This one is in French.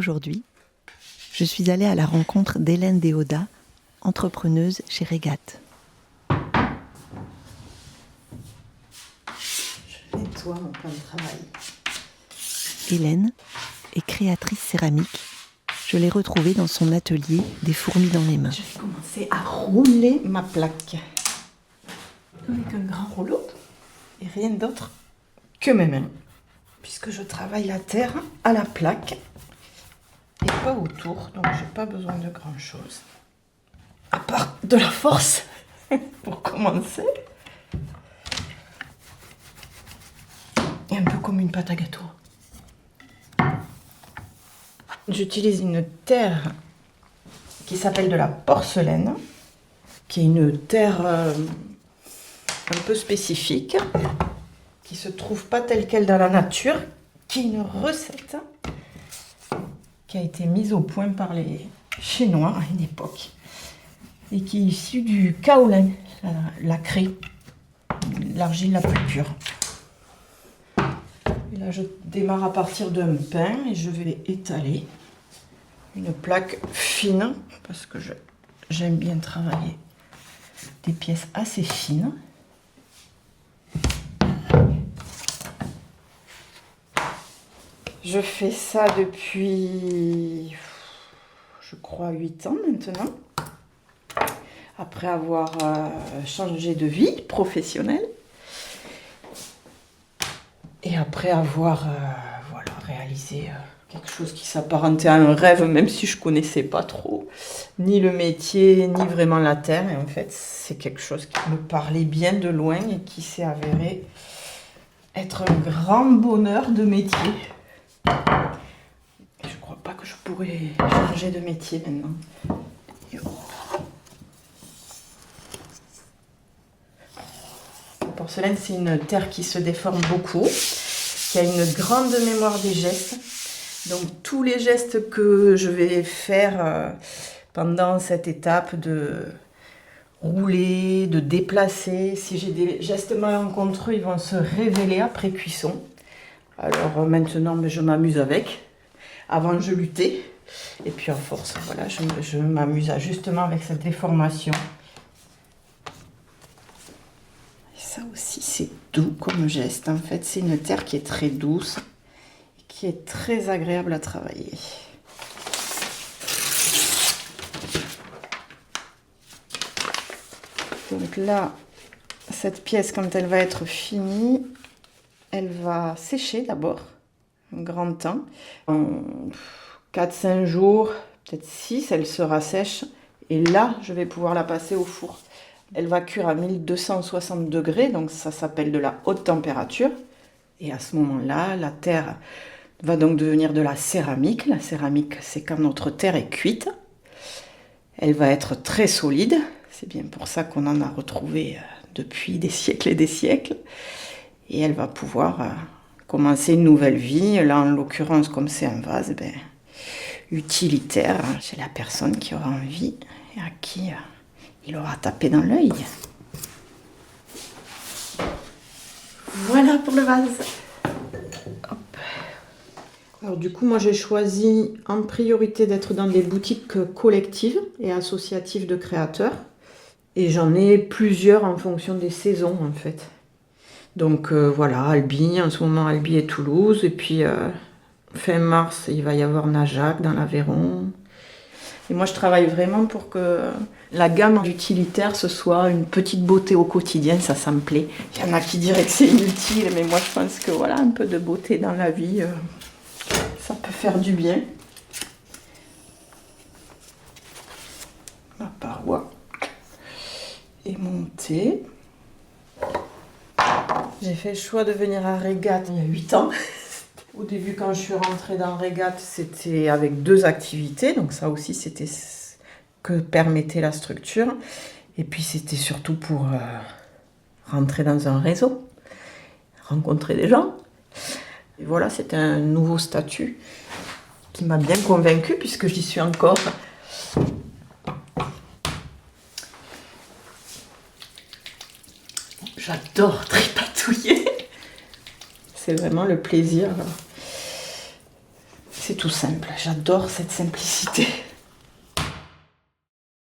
aujourd'hui, je suis allée à la rencontre d'Hélène Déodat, entrepreneuse chez Regatte. Je nettoie mon plan de travail. Hélène est créatrice céramique. Je l'ai retrouvée dans son atelier, des fourmis dans les mains. Je vais commencer à rouler ma plaque avec un grand rouleau et rien d'autre que mes mains, puisque je travaille la terre à la plaque et pas autour, donc j'ai pas besoin de grand chose à part de la force pour commencer et un peu comme une pâte à gâteau. J'utilise une terre qui s'appelle de la porcelaine, qui est une terre un peu spécifique, qui se trouve pas telle quelle dans la nature, qui est une recette qui a été mise au point par les Chinois à une époque et qui est issue du kaolin, la craie, l'argile la plus pure. Et là, je démarre à partir d'un pain et je vais étaler une plaque fine parce que j'aime bien travailler des pièces assez fines. Je fais ça depuis, je crois, 8 ans maintenant, après avoir changé de vie professionnelle et après avoir réalisé quelque chose qui s'apparentait à un rêve, même si je ne connaissais pas trop ni le métier, ni vraiment la terre. Et en fait, c'est quelque chose qui me parlait bien de loin et qui s'est avéré être un grand bonheur de métier. Je crois pas que je pourrais changer de métier maintenant. La porcelaine, c'est une terre qui se déforme beaucoup, qui a une grande mémoire des gestes. Donc tous les gestes que je vais faire pendant cette étape de rouler, de déplacer, si j'ai des gestes malencontreux, ils vont se révéler après cuisson. Alors maintenant, je m'amuse avec. Avant, je luttais. Et puis, à force, voilà, je m'amuse justement avec cette déformation. Et ça aussi, c'est doux comme geste. En fait, c'est une terre qui est très douce et qui est très agréable à travailler. Donc là, cette pièce, quand elle va être finie, elle va sécher d'abord, un grand temps. En 4-5 jours, peut-être 6, elle sera sèche. Et là, je vais pouvoir la passer au four. Elle va cuire à 1260 degrés, donc ça s'appelle de la haute température. Et à ce moment-là, la terre va donc devenir de la céramique. La céramique, c'est quand notre terre est cuite. Elle va être très solide. C'est bien pour ça qu'on en a retrouvé depuis des siècles et des siècles. Et elle va pouvoir commencer une nouvelle vie. Là, en l'occurrence, comme c'est un vase, utilitaire chez la personne qui aura envie et à qui il aura tapé dans l'œil. Voilà pour le vase. Hop. Alors du coup, moi j'ai choisi en priorité d'être dans des boutiques collectives et associatives de créateurs. Et j'en ai plusieurs en fonction des saisons en fait. Donc voilà, Albi, en ce moment Albi et Toulouse. Et puis fin mars, il va y avoir Najac dans l'Aveyron. Et moi je travaille vraiment pour que la gamme d'utilitaires, ce soit une petite beauté au quotidien, ça me plaît. Il y en a qui diraient que c'est inutile, mais moi je pense que voilà, un peu de beauté dans la vie, ça peut faire du bien. Ma paroi est montée. J'ai fait le choix de venir à Regatte il y a 8 ans. Au début, quand je suis rentrée dans Regatte, c'était avec 2 activités. Donc ça aussi, c'était ce que permettait la structure. Et puis, c'était surtout pour rentrer dans un réseau, rencontrer des gens. Et voilà, c'était un nouveau statut qui m'a bien convaincue puisque j'y suis encore. J'adore tripatouiller. C'est vraiment le plaisir. C'est tout simple, j'adore cette simplicité.